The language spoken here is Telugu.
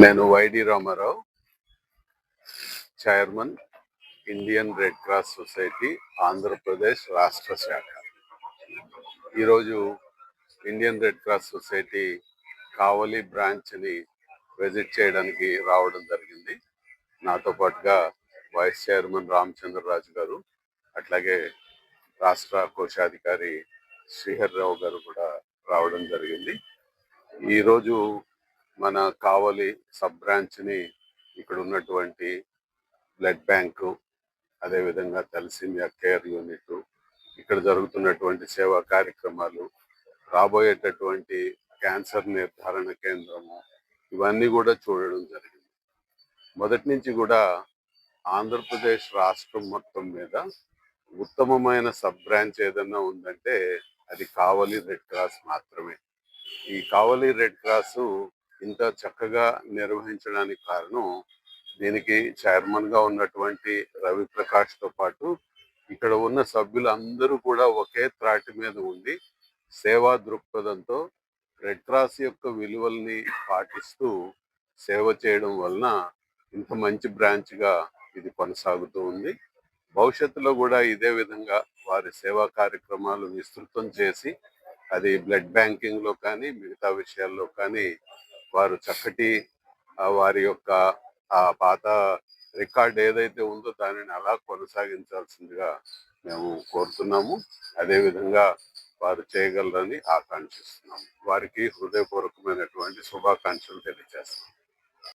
నేను Y D Ramarao, chairman, Indian Red Cross Society Andhra Pradesh రాష్ట్ర శాఖ. ఈరోజు Indian Red Cross Society Kavali బ్రాంచ్ని విజిట్ చేయడానికి రావడం జరిగింది. నాతో పాటుగా వైస్ చైర్మన్ రామచంద్రరాజు గారు, అట్లాగే రాష్ట్ర కోశాధికారి శ్రీహర్రావు గారు కూడా రావడం జరిగింది. ఈరోజు మన కావలి సబ్ బ్రాంచ్ని ఇక్కడ ఉన్నటువంటి బ్లడ్ బ్యాంకు, అదేవిధంగా తలసీమియా కేర్ యూనిట్, ఇక్కడ జరుగుతున్నటువంటి సేవా కార్యక్రమాలు, రాబోయేటటువంటి క్యాన్సర్ నిర్ధారణ కేంద్రము, ఇవన్నీ కూడా చూడడం జరిగింది. మొదటి నుంచి కూడా ఆంధ్రప్రదేశ్ రాష్ట్రం మొత్తం మీద ఉత్తమమైన సబ్ బ్రాంచ్ ఏదన్నా ఉందంటే అది కావలి రెడ్ క్రాస్ మాత్రమే. ఈ కావలి రెడ్ క్రాస్ ఇంత చక్కగా నిర్వహించడానికి కారణం, దీనికి చైర్మన్ గా ఉన్నటువంటి రవి ప్రకాష్ తో పాటు ఇక్కడ ఉన్న సభ్యులందరూ కూడా ఒకే త్రాటి మీద ఉండి సేవా దృక్పథంతో రెడ్ క్రాస్ యొక్క విలువల్ని పాటిస్తూ సేవ చేయడం వలన ఇంత మంచి బ్రాంచ్ గా ఇది కొనసాగుతూ ఉంది. భవిష్యత్తులో కూడా ఇదే విధంగా వారి సేవా కార్యక్రమాలు విస్తృతం చేసి, అది బ్లడ్ బ్యాంకింగ్ లో కానీ మిగతా విషయాల్లో కానీ వారు చక్కటి వారి యొక్క ఆ పాత రికార్డ్ ఏదైతే ఉందో దానిని అలా కొనసాగించాల్సిందిగా మేము కోరుతున్నాము. అదేవిధంగా వారు చేయగలరని ఆకాంక్షిస్తున్నాము. వారికి హృదయపూర్వకమైనటువంటి శుభాకాంక్షలు తెలియజేస్తున్నాం.